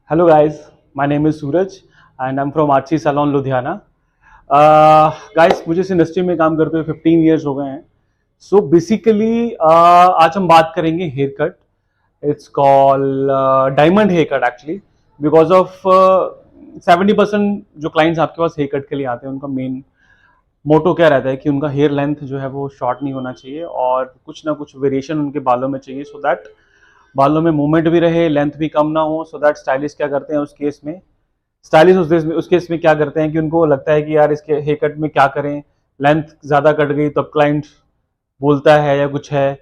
Hello guys, my name is Suraj and I'm from RC salon Ludhiana. Guys मुझे इस industry में काम करते हुए 15 इयर्स हो गए हैं। सो बेसिकली आज हम बात करेंगे hair cut. It's called diamond hair cut actually because of 70% जो क्लाइंट्स आपके पास हेयर कट के लिए आते हैं उनका मेन मोटो क्या रहता है कि उनका हेयर लेंथ जो है वो शॉर्ट नहीं होना चाहिए और कुछ ना कुछ वेरिएशन उनके बालों में चाहिए सो दैट बालों में मूवमेंट भी रहे, लेंथ भी कम ना हो। सो दैट स्टाइलिस्ट क्या करते हैं उस केस में, उस केस में क्या करते हैं कि उनको लगता है कि यार इसके हेयर कट में क्या करें, लेंथ ज़्यादा कट गई तो अब क्लाइंट बोलता है या कुछ है।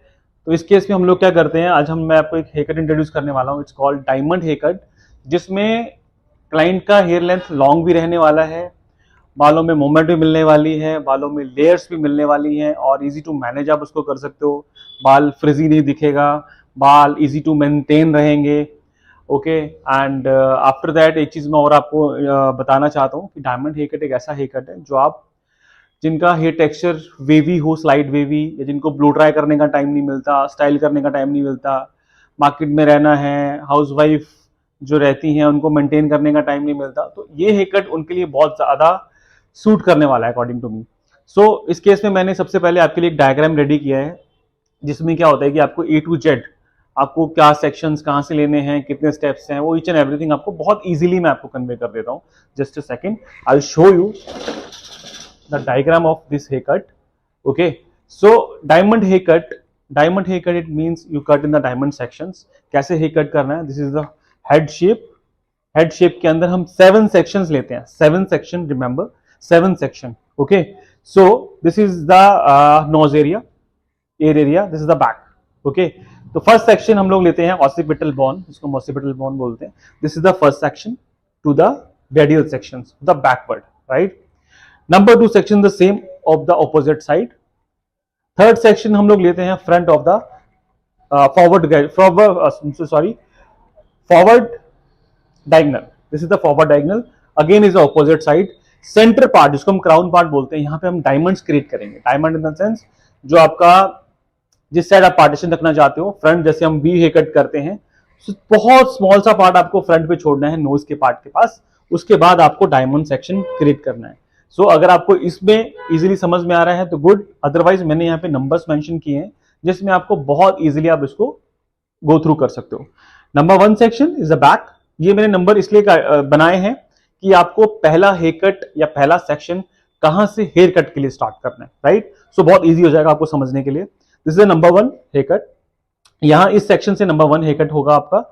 तो इस केस में हम लोग क्या करते हैं, आज मैं आपको एक हेयर कट इंट्रोड्यूस करने वाला हूँ। It's called diamond hair cut, जिसमें क्लाइंट का हेयर लेंथ लॉन्ग भी रहने वाला है, बालों में मूवमेंट भी मिलने वाली है, बालों में लेयर्स भी मिलने वाली हैं और इजी टू मैनेज आप उसको कर सकते हो। बाल फ्रिजी नहीं दिखेगा, बाल इजी टू मेंटेन रहेंगे। ओके एंड आफ्टर दैट एक चीज़ मैं और आपको बताना चाहता हूँ कि डायमंड हेयर कट एक ऐसा हेयर कट है जो आप जिनका हेयर टेक्सचर वेवी हो, स्लाइड वेवी, या जिनको ब्लो ड्राई करने का टाइम नहीं मिलता, स्टाइल करने का टाइम नहीं मिलता, मार्केट में रहना है, हाउस वाइफ जो रहती हैं उनको मेंटेन करने का टाइम नहीं मिलता, तो ये हेयर कट उनके लिए बहुत ज़्यादा सूट करने वाला है अकॉर्डिंग टू मी। सो इस केस में मैंने सबसे पहले आपके लिए एक डायग्राम रेडी किया है जिसमें क्या होता है कि आपको A to Z आपको क्या सेक्शंस कहाँ से लेने हैं, कितने स्टेप्स हैं, वो ईच एंड एवरीथिंग आपको बहुत इजीली मैं आपको कन्वे कर देता हूँ। Just a second, I will show you the diagram of this hair cut. Okay, so diamond hair cut it means you cut in the diamond sections. कैसे hair cut करना है, this is the head shape. Head shape के अंदर हम 7 sections लेते हैं, 7 section, remember 7 section. Okay, so this is the nose area, air area, this is the back. Okay, तो first section हम लोग लेते हैं ऑसिपिटल बोन, जिसको ऑसिपिटल बोन बोलते हैं। This is the first section two the radial sections, the backward, right. Number 2 section the same of the opposite side. Third section हम लोग लेते हैं front of the forward diagonal. This is the forward diagonal, again is the opposite side. Centre part जिसको हम crown part बोलते हैं, यहाँ पे हम डायमंड्स क्रिएट करेंगे। डायमंड इन द सेंस जो आपका जिस साइड आप पार्टीशन रखना चाहते हो, फ्रंट जैसे हम वी हेयर कट करते हैं, बहुत स्मॉल सा पार्ट आपको फ्रंट पे छोड़ना है नोज के पार्ट के पास, उसके बाद आपको डायमंड सेक्शन क्रिएट करना है। सो अगर आपको इसमें इजीली समझ में आ रहा है तो गुड, अदरवाइज मैंने यहाँ पे नंबर्स मेंशन किए हैं जिसमें आपको बहुत इजीली आप इसको गो थ्रू कर सकते हो। Number 1 section is the back. ये मैंने नंबर इसलिए बनाए हैं कि आपको पहला हेयर कट या पहला सेक्शन कहां से हेयर कट के लिए स्टार्ट करना है, राइट। सो बहुत इजी हो जाएगा आपको समझने के लिए। This is number 1 hair cut. यहां इस सेक्शन से नंबर 1 हेयर कट होगा आपका।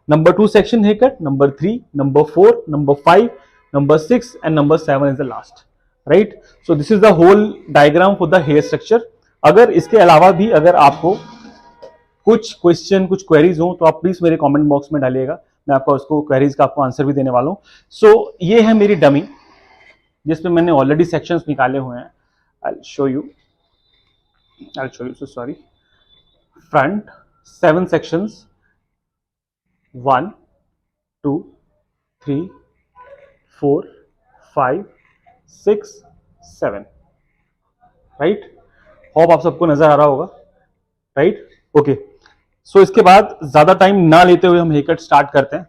Number 2 section hair cut, number 3, number 4, number 5, number 6 and number 7 is the last, right. So this is the whole diagram for the hair structure. अगर इसके अलावा भी अगर आपको कुछ क्वेश्चन, कुछ क्वेरीज हो तो आप प्लीज मेरे कमेंट बॉक्स में डालिएगा, मैं आपको उसको क्वेरीज का आपको आंसर भी देने वाला हूं। सो ये है मेरी डमी जिसमें मैंने ऑलरेडी सेक्शंस निकाले हुए हैं। I'll show you, so sorry. Front 7 sections, 1 2 3 4 5 6 7, right. Hope आप सबको नजर आ रहा होगा, राइट। ओके, सो इसके बाद ज्यादा टाइम ना लेते हुए हम हेयर कट स्टार्ट करते हैं।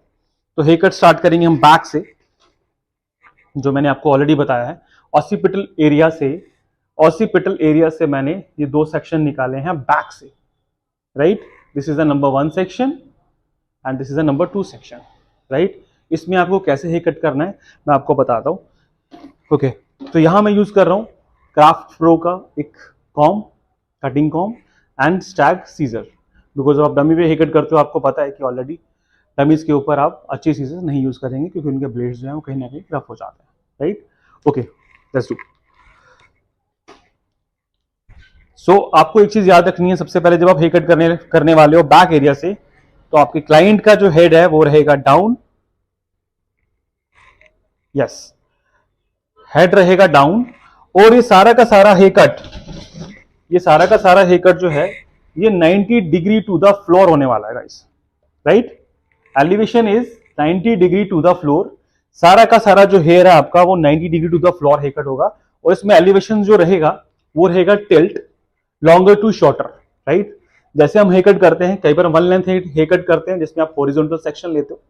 तो हेयर कट स्टार्ट करेंगे हम बैक से, जो मैंने आपको ऑलरेडी बताया है। ऑसिपिटल एरिया से मैंने ये 2 सेक्शन निकाले हैं बैक से, right. This is the number 1 section and this is the number 2 section, right. इसमें आपको कैसे हेयर कट करना है मैं आपको बताता हूं। ओके, तो यहां मैं यूज कर रहा हूं क्राफ्ट प्रो का एक comb, cutting comb and stag scissor. Because आप डमी पे हेयर कट करते हो, आपको पता है कि ऑलरेडी डमीज के ऊपर आप अच्छी सीजर नहीं यूज करेंगे क्योंकि उनके ब्लेड्स जो है वो कहीं ना कहीं रफ हो जाते हैं, right. Okay, let's do. So आपको एक चीज याद रखनी है, सबसे पहले जब आप हेयर कट करने वाले हो बैक एरिया से, तो आपके क्लाइंट का जो हेड है वो रहेगा डाउन, यस, हेड रहेगा डाउन। और ये सारा का सारा हेयर कट जो है ये 90 डिग्री टू द फ्लोर होने वाला है guys, right. Elevation is 90 degree to the floor. सारा का सारा जो हेयर है आपका वो 90 degree to the floor hair cut होगा। और इसमें एलिवेशन जो रहेगा वो रहेगा tilt, longer to shorter, right. जैसे हम हेयर कट करते हैं, कई बार वन लेंथ हेयर कट करते हैं जिसमें आप हॉरिजॉन्टल सेक्शन लेते हो,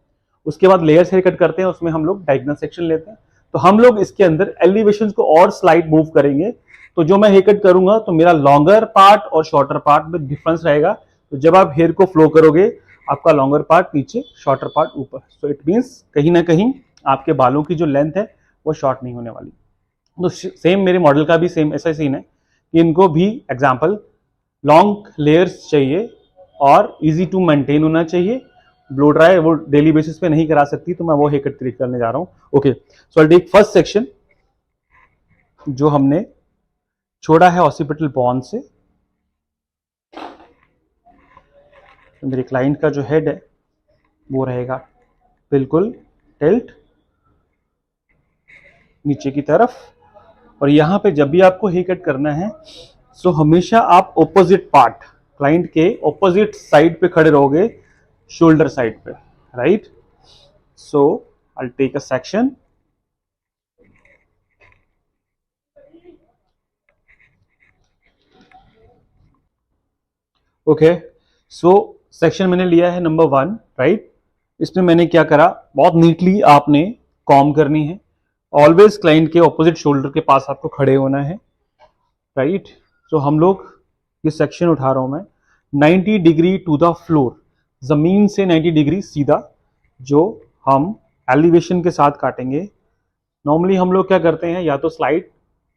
उसके बाद लेयर्स हेयर कट करते हैं, उसमें हम लोग डायगोनल सेक्शन लेते हैं। तो हम लोग इसके अंदर एलिवेशन को और स्लाइड मूव करेंगे। तो जो मैं हेयर कट करूंगा तो मेरा लॉन्गर पार्ट और शॉर्टर पार्ट में डिफरेंस रहेगा। तो जब आप हेयर को फ्लो करोगे, आपका लॉन्गर पार्ट नीचे, शॉर्टर पार्ट ऊपर। सो इट मीन्स कहीं ना कहीं आपके बालों की जो लेंथ है वो शॉर्ट नहीं होने वाली। तो सेम मेरे मॉडल का भी सेम ऐसा सीन है कि इनको भी एग्जाम्पल लॉन्ग लेयर्स चाहिए और इजी टू मेंटेन होना चाहिए। ब्लो ड्राई वो डेली बेसिस पे नहीं करा सकती, तो मैं वो हेयर कट क्रिएट करने जा रहा हूँ। Okay, so I take first section जो हमने छोड़ा है ऑसिपिटल बॉन्ड से। तो मेरे क्लाइंट का जो हेड है वो रहेगा बिल्कुल टिल्ट नीचे की तरफ। और यहां पे जब भी आपको हेयर कट करना है, सो हमेशा आप ऑपोजिट पार्ट, क्लाइंट के ऑपोजिट साइड पे खड़े रहोगे, शोल्डर साइड पे, right. So I take a section. Okay, so section मैंने लिया है नंबर 1, राइट। इसमें मैंने क्या करा, बहुत नीटली आपने कॉम करनी है। ऑलवेज क्लाइंट के ऑपोजिट शोल्डर के पास आपको खड़े होना है, राइट। सो हम लोग ये सेक्शन उठा रहा हूं मैं 90 डिग्री टू द फ्लोर, जमीन से 90 डिग्री सीधा, जो हम एलिवेशन के साथ काटेंगे। नॉर्मली हम लोग क्या करते हैं, या तो स्लाइड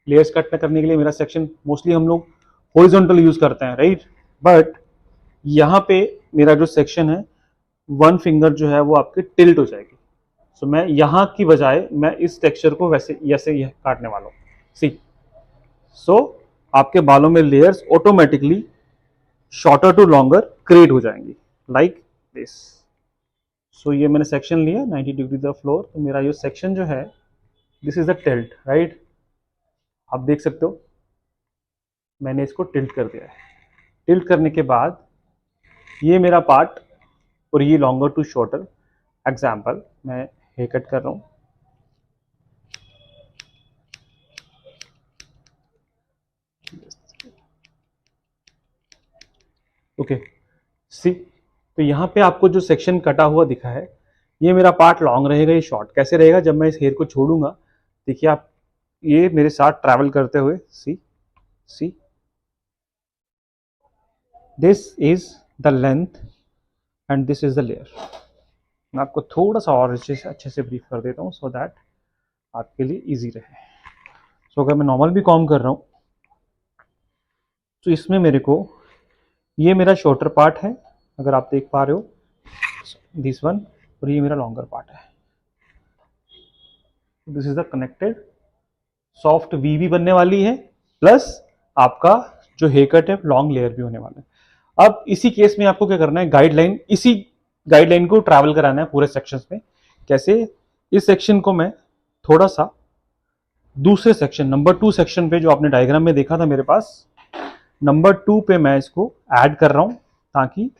लेयर्स कट करने के लिए मेरा सेक्शन मोस्टली हम लोग हॉरिजॉन्टल यूज करते हैं, राइट। बट यहाँ पे मेरा जो सेक्शन है, वन फिंगर जो है वो आपके टिल्ट हो जाएगी। सो मैं यहाँ की बजाय मैं इस टेक्सचर को वैसे यह काटने वाला हूँ, सी। सो आपके बालों में layers automatically shorter to longer create हो जाएंगी, लाइक दिस। सो ये मैंने सेक्शन लिया 90 डिग्री द फ्लोर। तो मेरा ये सेक्शन जो है, this is the tilt, right. आप देख सकते हो मैंने इसको टिल्ट कर दिया है। टिल्ट करने के बाद ये मेरा पार्ट और ये लॉन्गर टू शॉर्टर। एग्जाम्पल, मैं हेयर कट कर रहा हूं। ओके, सी। तो यहाँ पे आपको जो सेक्शन कटा हुआ दिखा है, ये मेरा पार्ट लॉन्ग रहेगा, ये शॉर्ट कैसे रहेगा जब मैं इस हेयर को छोड़ूंगा। देखिए आप, ये मेरे साथ ट्रैवल करते हुए, see see, this is the length and this is the layer. मैं आपको थोड़ा सा और अच्छे से ब्रीफ कर देता हूँ सो दैट आपके लिए इजी रहे। सो अगर मैं नॉर्मल भी कॉम कर रहा हूँ, तो इसमें मेरे को, ये मेरा शॉर्टर पार्ट है अगर आप देख पा रहे हो, दिस वन, और ये मेरा लॉन्गर पार्ट है। This is the connected, soft V भी बनने वाली है, प्लस आपका जो हेयर कट है लॉन्ग लेयर भी होने वाला है। अब इसी केस में आपको क्या करना है, गाइडलाइन, इसी गाइडलाइन को ट्रैवल कराना है पूरे सेक्शंस में। कैसे, इस सेक्शन को मैं थोड़ा सा दूसरे सेक्शन, नंबर 2 सेक्शन पे, जो आपने डायग्राम में देखा था मेरे पास, नंबर 2 पे मैं इसको ऐड कर रहा हूं, ताकि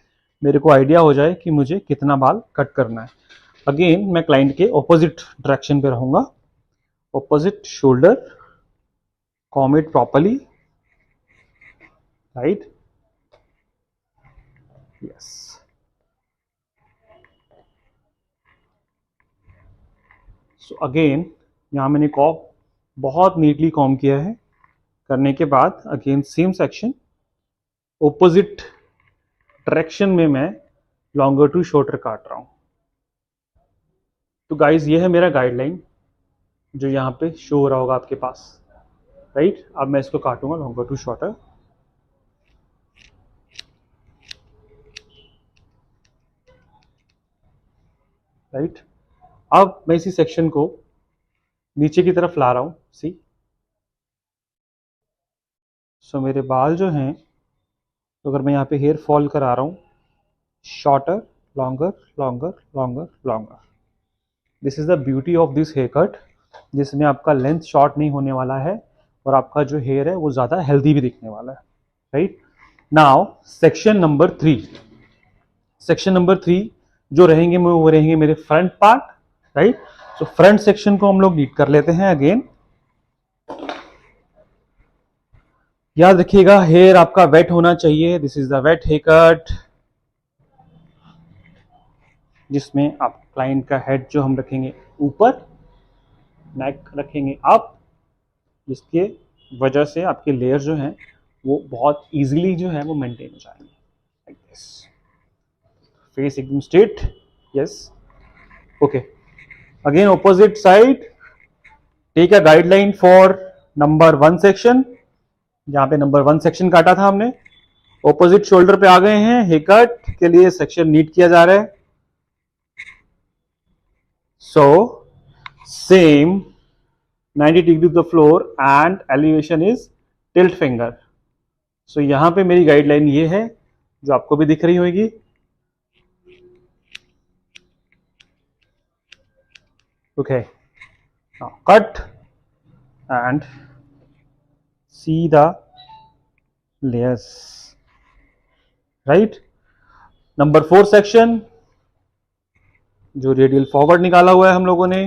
मेरे को आइडिया हो जाए कि मुझे कितना बाल कट करना है। अगेन मैं क्लाइंट के ऑपोजिट डायरेक्शन पे रहूंगा, opposite shoulder, com it properly, right, yes. So again यहां मैंने कॉप बहुत नीटली कॉम किया है। करने के बाद again same section, opposite direction में मैं लॉन्गर टू शॉर्टर काट रहा हूं। तो गाइज ये है मेरा गाइडलाइन जो यहाँ पे शो हो रहा होगा आपके पास, राइट। अब मैं इसको काटूंगा लॉन्गर टू शॉर्टर। राइट, अब मैं इसी सेक्शन को नीचे की तरफ ला रहा हूं, सी। सो मेरे बाल जो हैं, तो अगर मैं यहाँ पे हेयर फॉल करा रहा हूँ, shorter, longer, longer, longer, longer. This is the beauty of this hair cut, जिसमें आपका लेंथ शॉर्ट नहीं होने वाला है और आपका जो हेयर है वो ज़्यादा हेल्दी भी दिखने वाला है, right. Now section number 3, section number 3 जो रहेंगे वो रहेंगे मेरे front part, right. So front section को हम लोग नीट कर लेते हैं। अगेन याद रखिएगा, हेयर आपका वेट होना चाहिए। This is the weight hair cut, जिसमें आप क्लाइंट का हेड जो हम रखेंगे ऊपर, नेक रखेंगे अप, जिसके वजह से आपके लेयर जो हैं वो बहुत इजीली जो है वो मेंटेन हो जाएंगे, लाइक दिस। फेस एकदम straight, yes, okay. Again opposite side, take a guideline for number 1 section. जहां पे नंबर 1 सेक्शन काटा था हमने, ऑपोजिट शोल्डर पे आ गए हैं, हेयर कट के लिए सेक्शन नीट किया जा रहा है। So same 90 degree to the floor and elevation is tilt finger. So यहां पे मेरी गाइडलाइन ये है जो आपको भी दिख रही होगी। Okay, now cut and see the layers, right. Number 4 section जो रेडियल फॉरवर्ड निकाला हुआ है हम लोगों ने,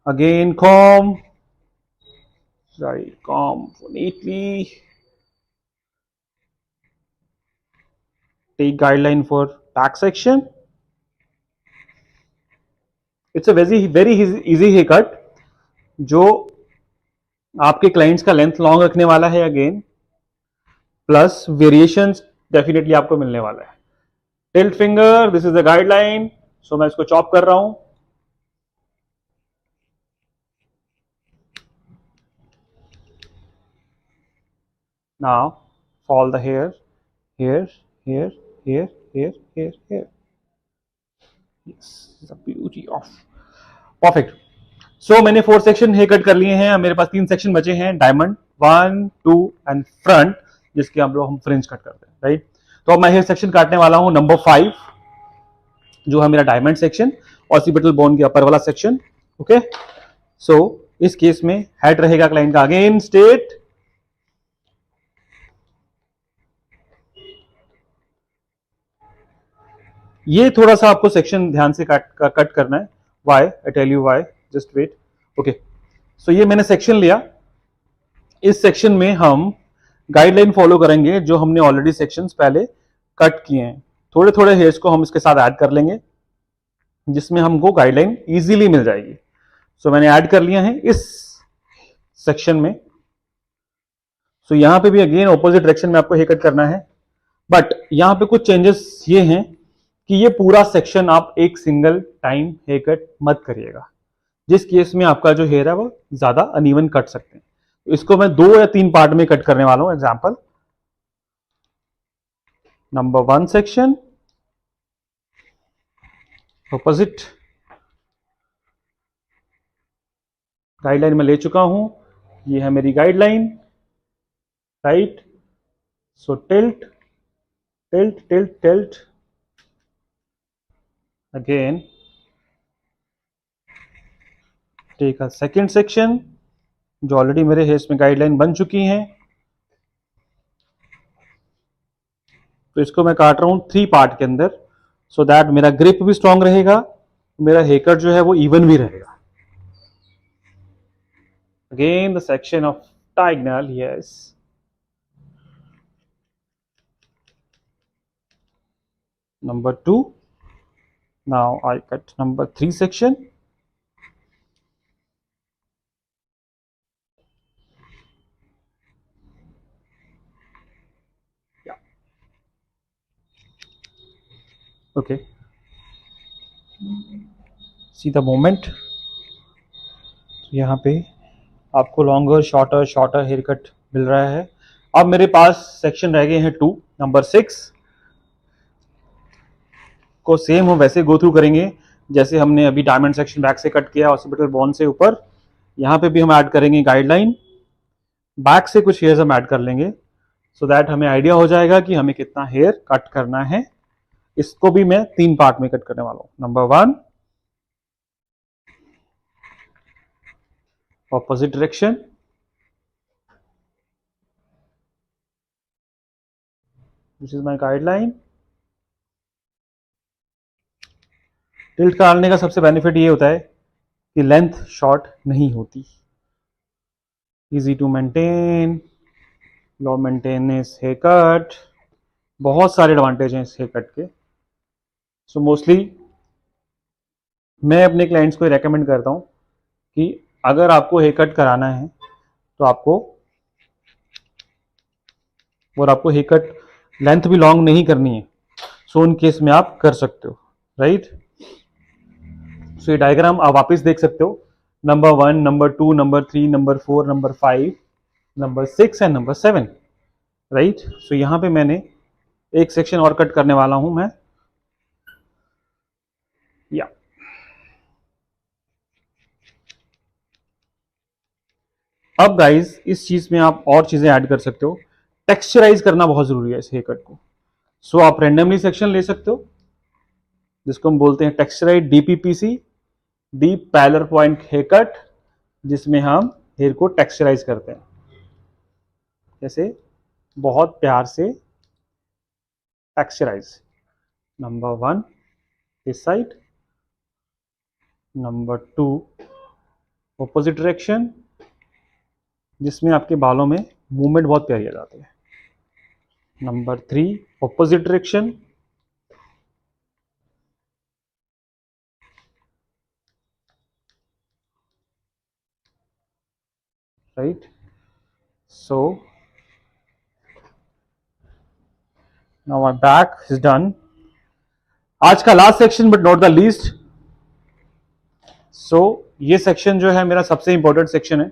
again com, comb neatly, take guideline for back section. It's a very easy haircut जो आपके क्लाइंट्स का लेंथ लॉन्ग रखने वाला है, अगेन प्लस वेरिएशंस डेफिनेटली आपको मिलने वाला है। Tilt finger, this is the guideline, so मैं इसको चॉप कर रहा हूं। Now fall the hair, hair hair hair hair hair hair, yes, the beauty of, perfect. So मैंने 4 सेक्शन हेयर कट कर लिए हैं, मेरे पास 3 सेक्शन बचे हैं, डायमंड 1 2 एंड फ्रंट, जिसके हम फ्रिंज कट करते हैं, राइट। तो अब मैं हेयर सेक्शन काटने वाला हूं नंबर 5, जो है मेरा डायमंड सेक्शन, ऑसिपिटल बोन के अपर वाला सेक्शन। ओके, सो इस केस में हेड रहेगा क्लाइंट का अगेन स्ट्रेट, ये थोड़ा सा आपको सेक्शन ध्यान से कट करना है। Why, I tell you why, just wait. Okay, so ये मैंने सेक्शन लिया, इस सेक्शन में हम गाइडलाइन फॉलो करेंगे जो हमने ऑलरेडी सेक्शंस पहले कट किए हैं। थोड़े थोड़े हेयर्स को हम इसके साथ ऐड कर लेंगे, जिसमें हमको गाइडलाइन इजीली मिल जाएगी। सो मैंने ऐड कर लिया है इस सेक्शन में। सो यहां पे भी अगेन ऑपोजिट डायरेक्शन में आपको हेयर कट करना है, बट यहां पे कुछ चेंजेस ये हैं कि ये पूरा सेक्शन आप एक सिंगल टाइम हेयर कट मत करिएगा, जिस केस में आपका जो हेयर है वो ज्यादा अनइवन कट सकते हैं। इसको मैं 2 या 3 पार्ट में कट करने वाला हूं। Example, number 1 section, opposite guideline में ले चुका हूं, ये है मेरी guideline, right. So tilt tilt tilt tilt, again take a second section, जो ऑलरेडी मेरे हेयर्स में गाइडलाइन बन चुकी हैं। तो इसको मैं काट रहा हूं 3 पार्ट के अंदर, सो दैट मेरा ग्रिप भी स्ट्रांग रहेगा, मेरा हेयर कट जो है वो इवन भी रहेगा। Again, the section of diagonal, yes. Number 2. Now I cut number 3 section. Yeah. Okay. See the movement. यहाँ पे आपको लॉन्गर शॉर्टर हेयर कट मिल रहा है। अब मेरे पास सेक्शन रह गए हैं 2, नंबर 6 को सेम हम वैसे गो थ्रू करेंगे जैसे हमने अभी डायमंड सेक्शन बैक से कट किया, ऑसिपिटल बोन से ऊपर। यहाँ पे भी हम ऐड करेंगे गाइडलाइन, बैक से कुछ हेयर्स हम ऐड कर लेंगे, सो दैट हमें आइडिया हो जाएगा कि हमें कितना हेयर कट करना है। इसको भी मैं 3 पार्ट में कट करने वाला हूं। Number 1, opposite direction, this is my guideline. Tilt डालने का सबसे बेनिफिट ये होता है कि लेंथ शॉर्ट नहीं होती, easy to maintain, low maintenance hair cut, बहुत सारे एडवांटेज हैं इस हेयर कट के। सो मोस्टली मैं अपने क्लाइंट्स को रेकमेंड करता हूँ कि अगर आपको हेयर कट कराना है तो आपको हेयर कट लेंथ भी लॉन्ग नहीं करनी है, सो उन केस में आप कर सकते हो, राइट। सो ये डायग्राम आप वापस देख सकते हो, number 1, number 2, number 3, number 4, number 5, number 6 and number 7, right. So यहां पे मैंने एक सेक्शन और कट करने वाला हूं मैं, या अब गाइस इस चीज में आप और चीजें ऐड कर सकते हो। टेक्सचराइज करना बहुत जरूरी है इस हेयर कट को। सो आप रेंडमली सेक्शन ले सकते हो, जिसको हम बोलते हैं texturize DPPC, deep pallor point hair cut, जिसमें हम हेयर को टेक्सचराइज करते हैं, जैसे बहुत प्यार से टेक्सचराइज। नंबर 1 इस साइड, नंबर 2 ऑपोजिट डायरेक्शन, जिसमें आपके बालों में मूवमेंट बहुत प्यारी आ जाती है। Number 3 opposite direction, right. So now my back is done. आज का last section but not the least. So ये सेक्शन जो है मेरा सबसे इंपॉर्टेंट सेक्शन है,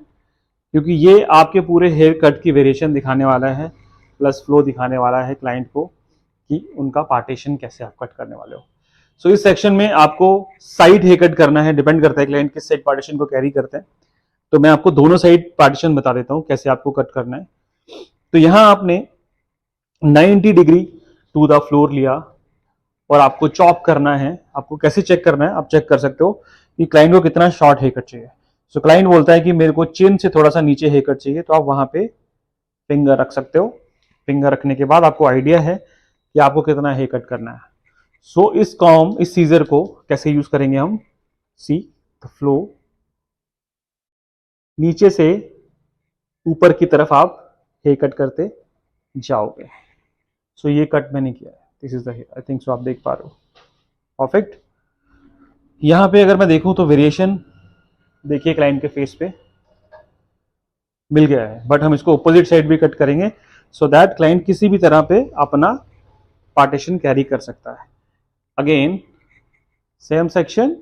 क्योंकि ये आपके पूरे हेयर कट की वेरिएशन दिखाने वाला है, प्लस फ्लो दिखाने वाला है क्लाइंट को कि उनका पार्टीशन कैसे आप कट करने वाले हो। सो इस सेक्शन में आपको साइड हेयर कट करना है, डिपेंड करता है क्लाइंट किस साइड पार्टीशन को कैरी करते हैं। तो मैं आपको दोनों साइड पार्टीशन बता देता हूं कैसे आपको कट करना है। तो यहां आपने 90 डिग्री टू द फ्लोर लिया और आपको चॉप करना है। आपको कैसे चेक करना है, आप चेक कर सकते हो कि क्लाइंट को कितना शॉर्ट हेयर कट चाहिए। सो क्लाइंट बोलता है कि मेरे को चिन से थोड़ा सा नीचे हेयर कट चाहिए, तो आप वहां पे फिंगर रख सकते हो। फिंगर रखने के बाद आपको आइडिया है कि आपको कितना हेयर कट करना है। सो इस कॉम, इस सीजर को कैसे यूज करेंगे हम, सी द फ्लो, नीचे से ऊपर की तरफ आप हेयर कट करते जाओगे। सो ये कट मैंने किया है, this is the hair, I think so आप देख पा रहे हो, परफेक्ट। यहां पे अगर मैं देखूं तो वेरिएशन देखिए क्लाइंट के फेस पे मिल गया है, बट हम इसको अपोजिट साइड भी कट करेंगे सो दैट क्लाइंट किसी भी तरह पे अपना पार्टीशन कैरी कर सकता है। अगेन सेम सेक्शन,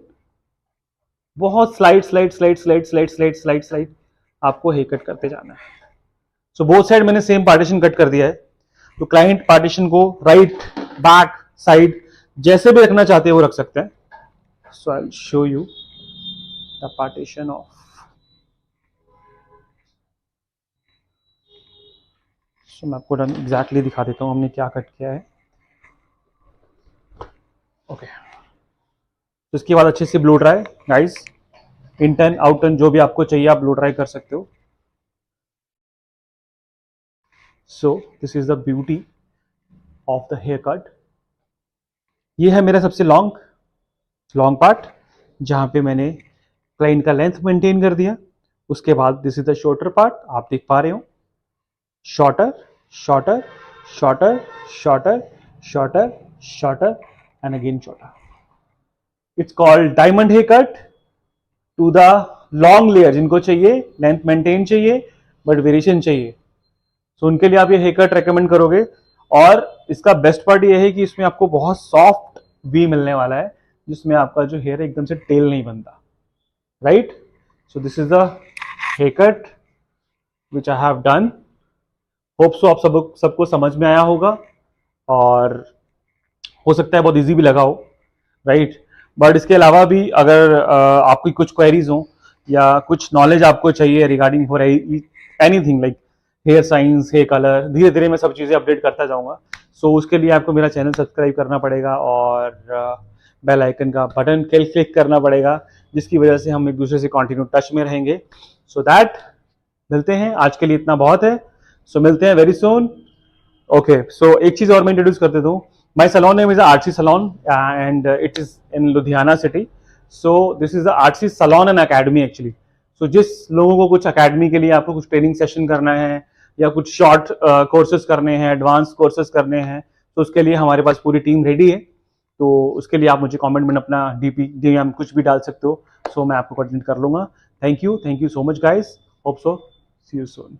बहुत slide slide slide slide slide slide slide slide आपको हेयर कट करते जाना है। सो बोथ साइड मैंने सेम पार्टीशन कट कर दिया है। तो क्लाइंट पार्टीशन को राइट, बैक, साइड जैसे भी रखना चाहते हैं वो रख सकते हैं। So I will show you the partition of, so मैं आपको एग्जैक्टली दिखा देता हूं हमने क्या कट किया है। ओके, तो इसके बाद अच्छे से blow dry guys, in turn out turn जो भी आपको चाहिए आप ब्लो ड्राई कर सकते हो। So this is the beauty of the hair cut. ये है मेरा सबसे लॉन्ग पार्ट, जहां पे मैंने क्लाइंट का लेंथ मेंटेन कर दिया। उसके बाद this is the shorter part, आप देख पा रहे हो, shorter shorter shorter shorter shorter shorter and again shorter. It's called diamond hair cut to the long layer, जिनको चाहिए लेंथ मेंटेन चाहिए बट वेरिएशन चाहिए, तो उनके लिए आप ये हेयर कट रेकमेंड करोगे। और इसका बेस्ट पार्ट ये है कि इसमें आपको बहुत सॉफ्ट वी मिलने वाला है, जिसमें आपका जो हेयर एकदम से टेल नहीं बनता, right. So this is the hair cut which I have done. Hope so आप सबको समझ में आया होगा, और हो सकता है बहुत इजी भी लगा हो, राइट। बट इसके अलावा भी अगर आपकी कुछ क्वेरीज हो या कुछ नॉलेज आपको चाहिए regarding for anything like hair science, hair colour, धीरे धीरे मैं सब चीज़ें अपडेट करता जाऊंगा। सो उसके लिए आपको मेरा चैनल सब्सक्राइब करना पड़ेगा और बेल आइकन का बटन क्लिक करना पड़ेगा, जिसकी वजह से हम एक दूसरे से कंटिन्यू टच में रहेंगे। सो दैट मिलते हैं, आज के लिए इतना बहुत है। सो मिलते हैं वेरी सून। ओके, सो एक चीज और मैं इंट्रोड्यूस कर देता हूँ। My salon name is RC salon and it is in Ludhiana city. So this is the RC salon and academy actually. सो जिस लोगों को कुछ अकेडमी के लिए आपको कुछ ट्रेनिंग सेशन करना है या कुछ शॉर्ट कोर्सेज करने हैं, एडवांस कोर्सेज करने हैं, तो उसके लिए हमारे पास पूरी टीम रेडी है। तो उसके लिए आप मुझे कमेंट में अपना डीपी डीएम कुछ भी डाल सकते हो, सो मैं आपको कोऑर्डिनेट कर लूँगा। Thank you so much guys, hope so see you soon.